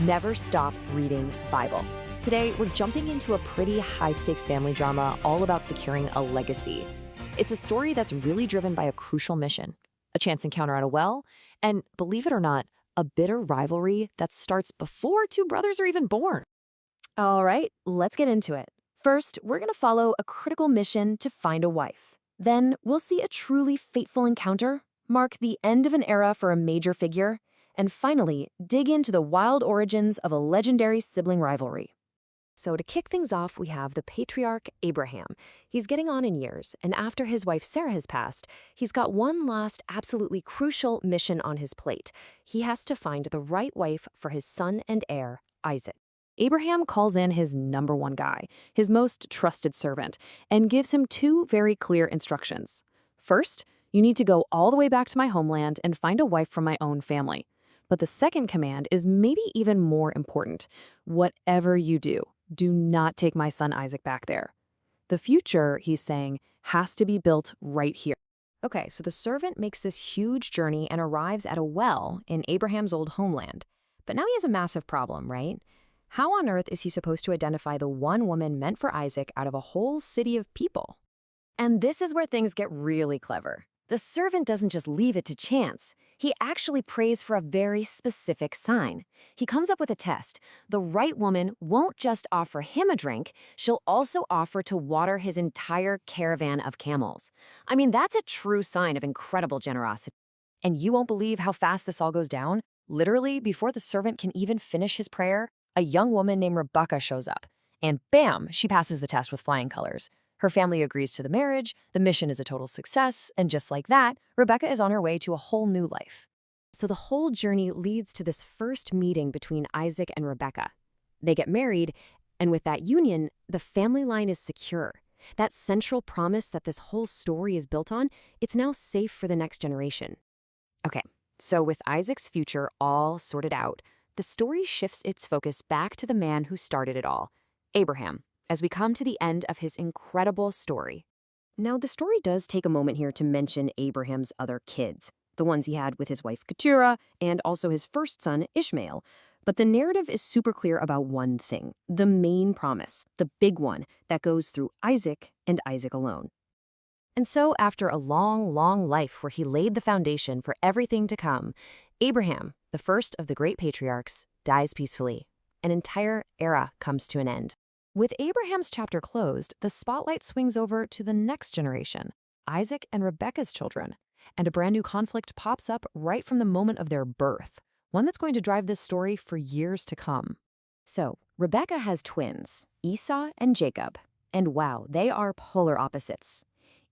Never stop reading Bible. Today, we're jumping into a pretty high-stakes family drama all about securing a legacy. It's a story that's really driven by a crucial mission, a chance encounter at a well, and believe it or not, a bitter rivalry that starts before two brothers are even born. All right, let's get into it. First, we're going to follow a critical mission to find a wife. Then, we'll see a truly fateful encounter, mark the end of an era for a major figure, and finally, dig into the wild origins of a legendary sibling rivalry. So to kick things off, we have the patriarch Abraham. He's getting on in years, and after his wife Sarah has passed, he's got one last absolutely crucial mission on his plate. He has to find the right wife for his son and heir, Isaac. Abraham calls in his number one guy, his most trusted servant, and gives him two very clear instructions. First, you need to go all the way back to my homeland and find a wife from my own family. But the second command is maybe even more important. Whatever you do, do not take my son Isaac back there. The future, he's saying, has to be built right here. Okay, so the servant makes this huge journey and arrives at a well in Abraham's old homeland. But now he has a massive problem, right? How on earth is he supposed to identify the one woman meant for Isaac out of a whole city of people? And this is where things get really clever. The servant doesn't just leave it to chance. He actually prays for a very specific sign. He comes up with a test. The right woman won't just offer him a drink, she'll also offer to water his entire caravan of camels. I mean, that's a true sign of incredible generosity. And you won't believe how fast this all goes down. Literally, before the servant can even finish his prayer, a young woman named Rebecca shows up. And bam, she passes the test with flying colors. Her family agrees to the marriage, the mission is a total success, and just like that, Rebecca is on her way to a whole new life. So the whole journey leads to this first meeting between Isaac and Rebecca. They get married, and with that union, the family line is secure. That central promise that this whole story is built on, it's now safe for the next generation. Okay, so with Isaac's future all sorted out, the story shifts its focus back to the man who started it all, Abraham, as we come to the end of his incredible story. Now, the story does take a moment here to mention Abraham's other kids, the ones he had with his wife Keturah and also his first son Ishmael. But the narrative is super clear about one thing, the main promise, the big one that goes through Isaac and Isaac alone. And so after a long, long life where he laid the foundation for everything to come, Abraham, the first of the great patriarchs, dies peacefully. An entire era comes to an end. With Abraham's chapter closed, the spotlight swings over to the next generation, Isaac and Rebekah's children, and a brand new conflict pops up right from the moment of their birth, one that's going to drive this story for years to come. So, Rebekah has twins, Esau and Jacob, and wow, they are polar opposites.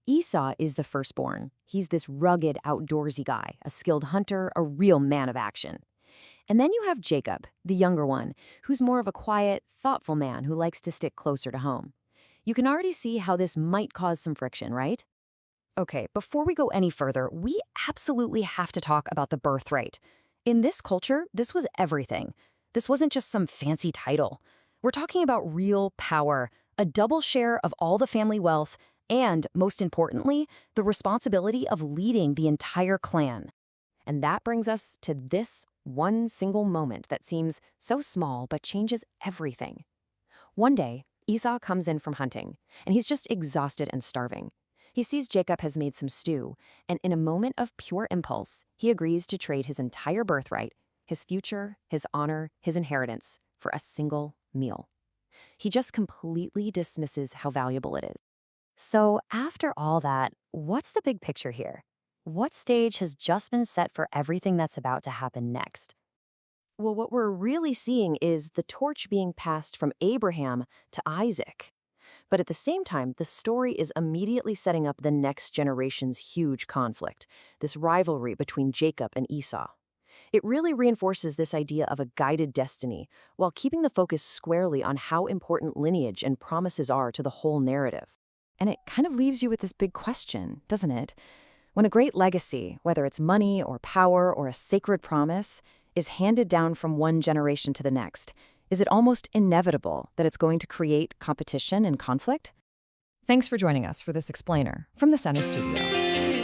Esau is the firstborn. He's this rugged, outdoorsy guy, a skilled hunter, a real man of action. And then you have Jacob, the younger one, who's more of a quiet, thoughtful man who likes to stick closer to home. You can already see how this might cause some friction, right? Okay, before we go any further, we absolutely have to talk about the birthright. In this culture, this was everything. This wasn't just some fancy title. We're talking about real power, a double share of all the family wealth, and, most importantly, the responsibility of leading the entire clan. And that brings us to this one single moment that seems so small but changes everything. One day, Esau comes in from hunting, and he's just exhausted and starving. He sees Jacob has made some stew, and in a moment of pure impulse, he agrees to trade his entire birthright, his future, his honor, his inheritance, for a single meal. He just completely dismisses how valuable it is. So after all that, what's the big picture here? What stage has just been set for everything that's about to happen next? Well, what we're really seeing is the torch being passed from Abraham to Isaac. But at the same time, the story is immediately setting up the next generation's huge conflict, this rivalry between Jacob and Esau. It really reinforces this idea of a guided destiny, while keeping the focus squarely on how important lineage and promises are to the whole narrative. And it kind of leaves you with this big question, doesn't it? When a great legacy, whether it's money or power or a sacred promise, is handed down from one generation to the next, is it almost inevitable that it's going to create competition and conflict? Thanks for joining us for this explainer from the Center Studio.